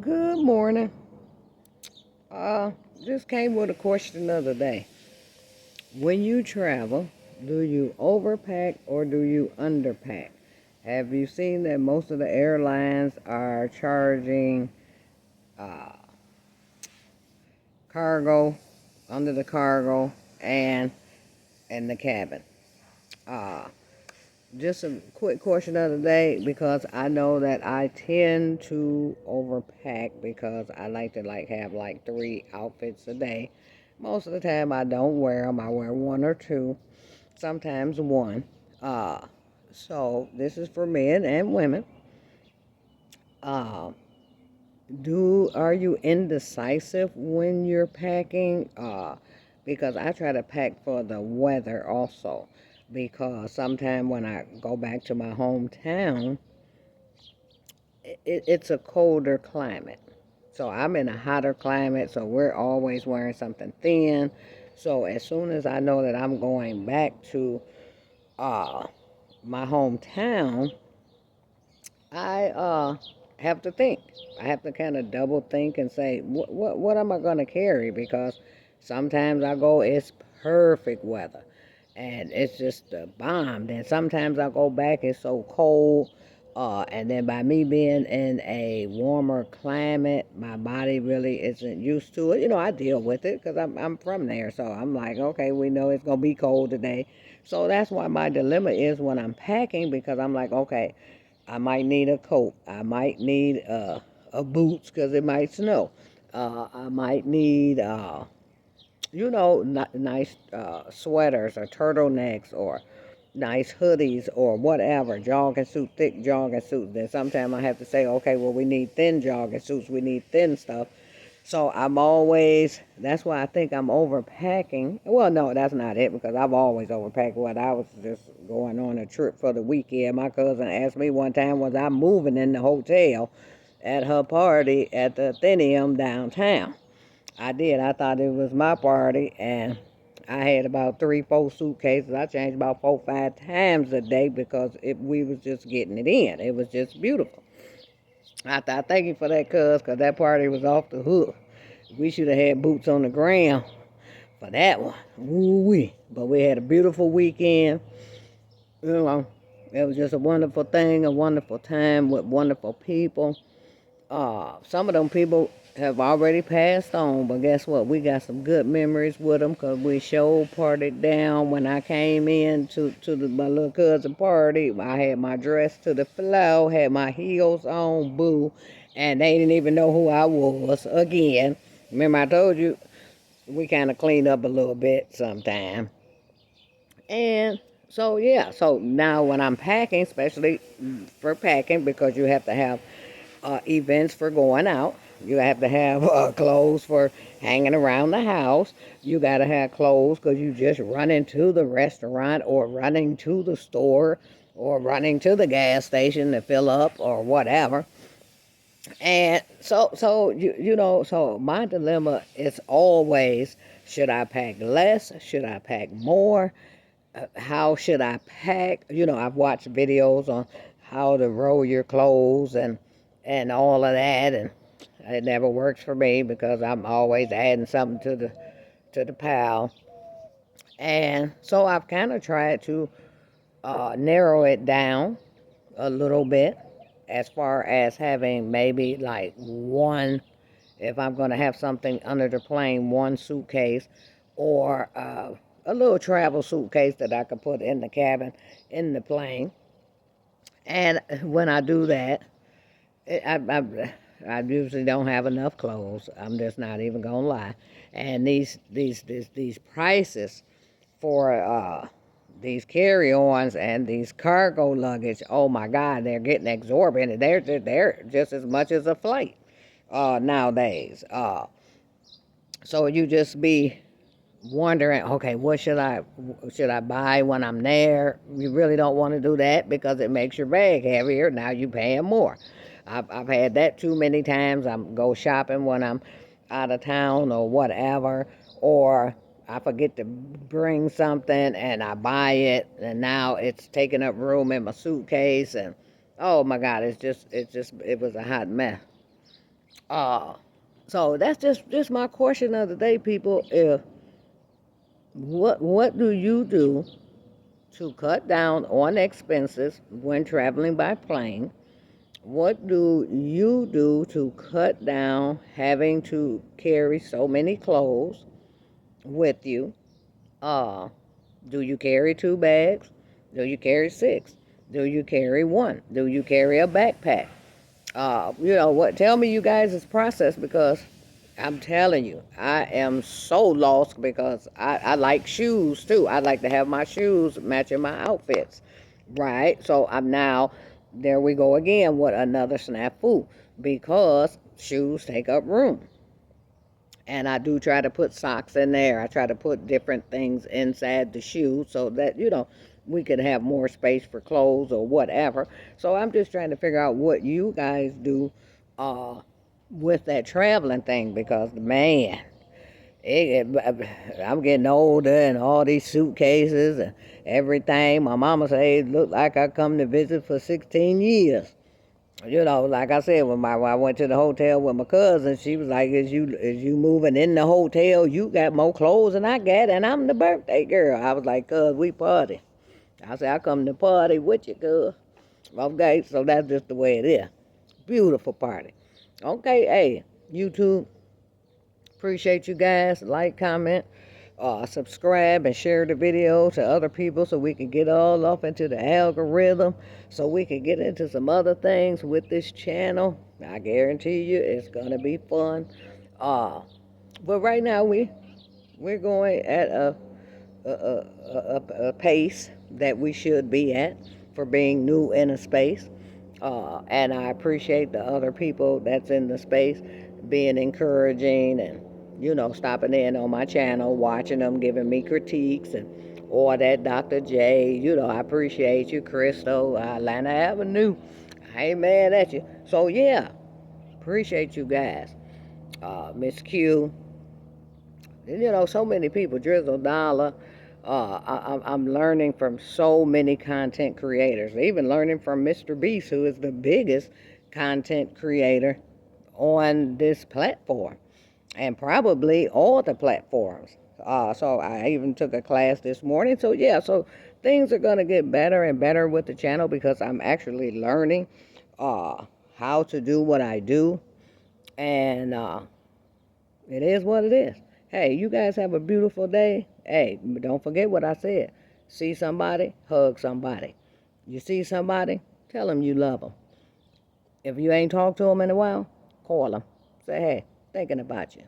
Good morning. Uh, just came with a question the other day. When you travel, do you overpack or do you underpack? Have you seen that most of the airlines are charging uh, cargo under the cargo and in the cabin? Uh, just a quick question of the day because I know that I tend to overpack because I like to have like three outfits a day. Most of the time I don't wear them. I wear one or two, sometimes one. Uh, so this is for men and women. Uh, do are you indecisive when you're packing? Because I try to pack for the weather also. Because sometimes when I go back to my hometown, it's a colder climate. So I'm in a hotter climate, so we're always wearing something thin. So as soon as I know that I'm going back to uh, my hometown, I have to think. I have to kind of double think and say, what am I going to carry? Because sometimes I go, it's perfect weather, and it's just a bomb. Then sometimes I go back, it's so cold. And then by me being in a warmer climate, my body really isn't used to it. I deal with it because I'm from there. So I'm like, okay, we know it's going to be cold today. So that's why my dilemma is when I'm packing because I'm like, okay, I might need a coat. I might need a boots because it might snow. I might need, nice sweaters or turtlenecks or nice hoodies or whatever, jogging suit, thick jogging suits. Then sometimes I have to say, okay, well, we need thin jogging suits. We need thin stuff. So that's why I think I'm overpacking. Well, no, that's not it because I've always overpacked. What I was just going on a trip for the weekend. My cousin asked me one time, was I moving in the hotel at her party at the Athenaeum downtown? I did. I thought it was my party, and I had about 3, 4 suitcases. I changed about 4, 5 times a day because we was just getting it in. It was just beautiful. I thought, thank you for that, cuz that party was off the hook. We should have had boots on the ground for that one. Ooh-wee. But we had a beautiful weekend. You know, it was just a wonderful thing, a wonderful time with wonderful people. Some of them people have already passed on, but guess what? We got some good memories with them because we sure partied down. When I came in to my little cousin party, I had my dress to the floor, had my heels on, boo, and they didn't even know who I was again. Remember I told you we kind of clean up a little bit sometime. And so, yeah, so now when I'm packing, especially for packing, because you have to have events for going out. You have to have clothes for hanging around the house. You got to have clothes because you just running to the restaurant or running to the store or running to the gas station to fill up or whatever. And so my dilemma is always, should I pack less? Should I pack more? How should I pack? I've watched videos on how to roll your clothes and all of that, and it never works for me because I'm always adding something to the pile. And so I've kind of tried to narrow it down a little bit as far as having maybe like one, if I'm going to have something under the plane, one suitcase or a little travel suitcase that I could put in the cabin in the plane. And when I do that, I usually don't have enough clothes. I'm just not even gonna lie. And these prices for these carry-ons and these cargo luggage, oh my God, they're getting exorbitant. They're just as much as a flight nowadays. So you just be wondering, okay, what should I buy when I'm there? You really don't want to do that because it makes your bag heavier. Now you paying more. I've had that too many times. I go shopping when I'm out of town or whatever, or I forget to bring something and I buy it, and now it's taking up room in my suitcase, and oh my God, it was a hot mess. Uh, so that's just my question of the day, people. If what do you do to cut down on expenses when traveling by plane? What do you do to cut down having to carry so many clothes with you? Uh, do you carry 2 bags? Do you carry 6? Do you carry one? Do you carry a backpack? What? Tell me you guys' process, because I'm telling you, I am so lost because I like shoes too. I like to have my shoes matching my outfits, right? So I'm now, there we go again with another snafu, because shoes take up room. And I do try to put socks in there. I try to put different things inside the shoe so that, we could have more space for clothes or whatever. So I'm just trying to figure out what you guys do uh, with that traveling thing, because, man, I'm getting older and all these suitcases and everything. My mama say it looked like I come to visit for 16 years. Like I said, when I went to the hotel with my cousin, she was like, "Is you moving in the hotel? You got more clothes than I got, and I'm the birthday girl." I was like, "Cuz, we party." I said, "I come to party with you, cuz." Okay, so that's just the way it is. Beautiful party. Okay, hey, YouTube, appreciate you guys. Like, comment, subscribe, and share the video to other people so we can get all off into the algorithm, so we can get into some other things with this channel. I guarantee you it's gonna be fun. Uh, but right now we're going at a pace that we should be at for being new in a space. And I appreciate the other people that's in the space being encouraging and, stopping in on my channel, watching them, giving me critiques, and or that Dr. J, I appreciate you, Crystal, Atlanta Avenue. I ain't mad at you. So yeah, appreciate you guys. Miss Q, so many people, Drizzle Dollar. I'm learning from so many content creators, even learning from Mr. Beast, who is the biggest content creator on this platform and probably all the platforms. So I even took a class this morning. So yeah, so things are going to get better and better with the channel because I'm actually learning how to do what I do. And it is what it is. Hey, you guys have a beautiful day. Hey, don't forget what I said. See somebody, hug somebody. You see somebody, tell them you love them. If you ain't talked to them in a while, call them. Say, hey, thinking about you.